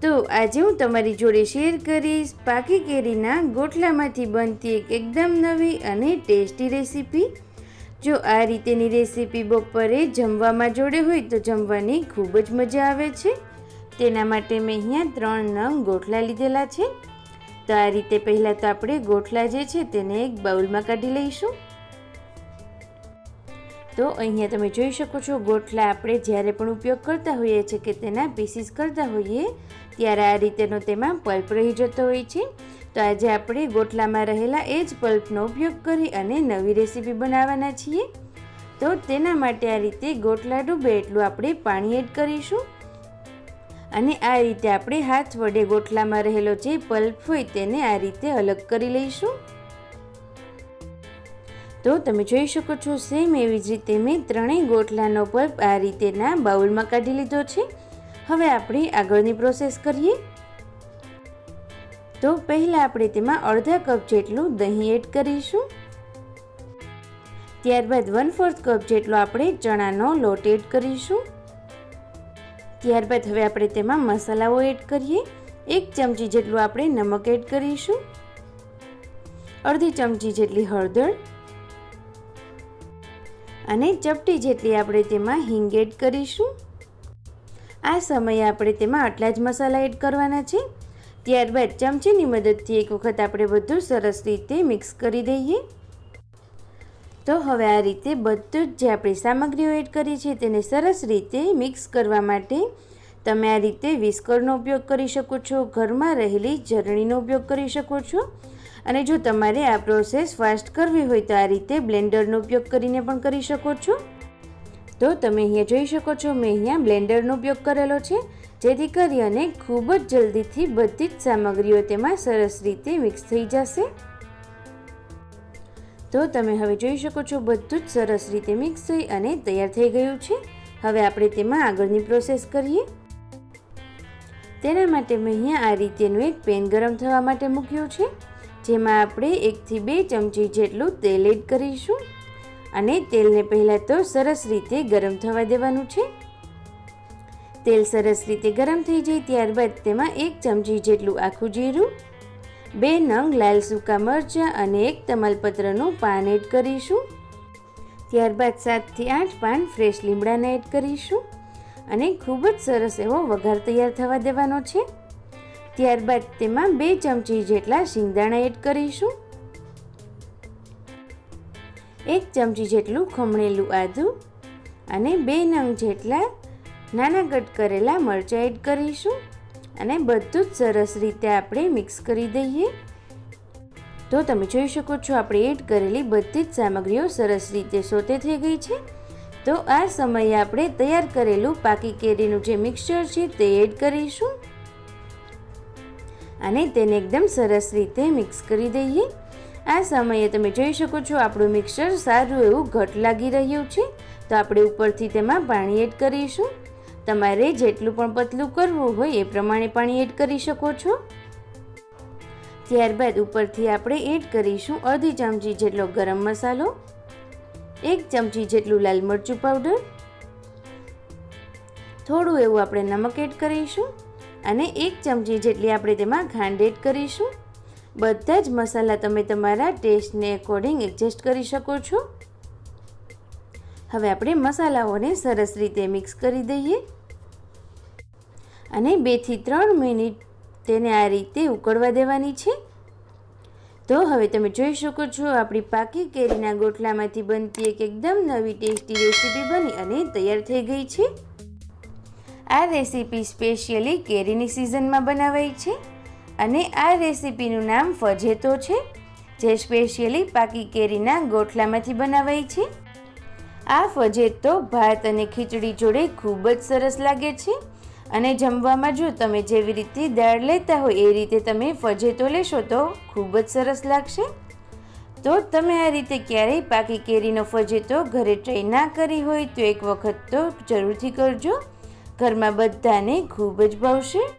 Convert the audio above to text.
તો આજે હું તમારી જોડે શેર કરીશ પાકી કેરીના ગોટલામાંથી બનતી એકદમ નવી અને ટેસ્ટી રેસીપી। જો આ રીતેની રેસીપી બપોરે જમવામાં જોડે હોય તો જમવાની ખૂબ જ મજા આવે છે। તેના માટે મેં અહીંયા 3 નંગ ગોટલા લીધેલા છે। તો આ રીતે પહેલાં તો આપણે ગોટલા જે છે તેને એક બાઉલમાં કાઢી લઈશું। તો અહીંયા તમે જોઈ શકો છો ગોટલા આપણે જ્યારે પણ ઉપયોગ કરતા હોઈએ છીએ કે તેના પીસીસ કરતા હોઈએ ત્યારે આ રીતેનો તેમાં પલ્પ રહી જતો હોય છે। તો આજે આપણે ગોટલામાં રહેલા એ જ પલ્પનો ઉપયોગ કરી અને નવી રેસીપી બનાવવાના છીએ। તો તેના માટે આ રીતે ગોટલા ડૂબે એટલું આપણે પાણી એડ કરીશું અને આ રીતે આપણે હાથ વડે ગોટલામાં રહેલો જે પલ્પ હોય તેને આ રીતે અલગ કરી લઈશું। તો તમે જોઈ શકો છો સેમ એવી જ રીતે મેં ત્રણેય ગોટલાનો પલ્પ આ રીતેના બાઉલમાં કાઢી લીધો છે। હવે આપણે આગળની પ્રોસેસ કરીએ। તો પહેલાં આપણે તેમાં અડધા કપ જેટલું દહીં એડ કરીશું। ત્યારબાદ 1/4 કપ જેટલો આપણે ચણાનો લોટ એડ કરીશું। ત્યારબાદ હવે આપણે તેમાં મસાલાઓ એડ કરીએ। 1 ચમચી જેટલું આપણે નમક એડ કરીશું, અડધી ચમચી જેટલી હળદર અને ચપટી જેટલી આપણે તેમાં હિંગ એડ કરીશું। આ સમયે આપણે તેમાં આટલા જ મસાલા એડ કરવાના છે। ત્યારબાદ ચમચીની મદદથી એક વખત આપણે બધું સરસ રીતે મિક્સ કરી દઈએ। તો હવે આ રીતે બધું જ જે આપણી સામગ્રીઓ એડ કરી છે તેને સરસ રીતે મિક્સ કરવા માટે તમે આ રીતે વિસ્કરનો ઉપયોગ કરી શકો છો, ઘરમાં રહેલી ઝરણીનો ઉપયોગ કરી શકો છો અને જો તમારે આ પ્રોસેસ ફાસ્ટ કરવી હોય તો આ રીતે બ્લેન્ડરનો ઉપયોગ કરીને પણ કરી શકો છો। તો તમે અહીંયા જોઈ શકો છો મેં અહીંયા બ્લેન્ડરનો ઉપયોગ કરેલો છે જેથી કરી અને ખૂબ જ જલ્દીથી બધી જ સામગ્રીઓ તેમાં સરસ રીતે મિક્સ થઈ જશે। તો તમે હવે જોઈ શકો છો બધું જ સરસ રીતે મિક્સ થઈ અને તૈયાર થઈ ગયું છે। હવે આપણે તેમાં આગળની પ્રોસેસ કરીએ। તેના માટે મેં અહીંયા આ રીતેનું એક પેન ગરમ થવા માટે મૂક્યું છે જેમાં આપણે 1 થી 2 ચમચી જેટલું તેલ એડ કરીશું અને તેલને પહેલાં તો સરસ રીતે ગરમ થવા દેવાનું છે। તેલ સરસ રીતે ગરમ થઈ જાય ત્યારબાદ તેમાં 1 ચમચી જેટલું આખું જીરું, 2 નંગ લાલ સૂકા મરચાં અને 1 તમાલપત્રનું પાન એડ કરીશું। ત્યારબાદ 7 થી 8 પાન ફ્રેશ લીમડાના એડ કરીશું અને ખૂબ જ સરસ એવો વઘાર તૈયાર થવા દેવાનો છે। ત્યારબાદ તેમાં 2 ચમચી જેટલા શિંગદાણા એડ કરીશું, 1 ચમચી જેટલું ખમણેલું આદું અને 2 નંગ જેટલા નાના કટ કરેલા મરચાં એડ કરીશું અને બધું જ સરસ રીતે આપણે મિક્સ કરી દઈએ। તો તમે જોઈ શકો છો આપણે એડ કરેલી બધી જ સામગ્રીઓ સરસ રીતે સોતે થઈ ગઈ છે। તો આ સમયે આપણે તૈયાર કરેલું પાકી કેરીનું જે મિક્સચર છે તે એડ કરીશું અને તેને એકદમ સરસ રીતે મિક્સ કરી દઈએ। આ સમયે તમે જોઈ શકો છો આપણું મિક્સચર સારું એવું ઘટ લાગી રહ્યું છે તો આપણે ઉપરથી તેમાં પાણી એડ કરીશું। તમારે જેટલું પણ પતલું કરવું હોય એ પ્રમાણે પાણી એડ કરી શકો છો। ત્યારબાદ ઉપરથી આપણે એડ કરીશું અડધી ચમચી જેટલો ગરમ મસાલો, 1 ચમચી જેટલું લાલ મરચું પાવડર, થોડું એવું આપણે નમક એડ કરીશું અને 1 ચમચી જેટલી આપણે તેમાં ખાંડ એડ કરીશું। બધા જ મસાલા તમે તમારા ટેસ્ટને એકોર્ડિંગ એડજસ્ટ કરી શકો છો। હવે આપણે મસાલાઓને સરસ રીતે મિક્સ કરી દઈએ અને 2 થી 3 મિનિટ તેને આ રીતે ઉકળવા દેવાની છે। તો હવે તમે જોઈ શકો છો આપણી પાકી કેરીના ગોટલામાંથી બનતી એકદમ નવી ટેસ્ટી રેસીપી બની અને તૈયાર થઈ ગઈ છે। આ રેસીપી સ્પેશિયલી કેરીની સિઝનમાં બનાવાઈ છે અને આ રેસીપીનું નામ ફજેતો છે જે સ્પેશિયલી પાકી કેરીના ગોટલામાંથી બનાવાઈ છે। આ ફજેતો ભાત અને ખીચડી જોડે ખૂબ જ સરસ લાગે છે અને જમવામાં જો તમે જેવી રીતે દાળ લેતા હોય એ રીતે તમે ફજેતો લેશો તો ખૂબ જ સરસ લાગશે। તો તમે આ રીતે ક્યારેય પાકી કેરીનો ફજેતો ઘરે ટ્રાય ના કરી હોય તો એક વખત તો જરૂરથી કરજો, ઘરમાં બધાને ખૂબ જ ભાવશે।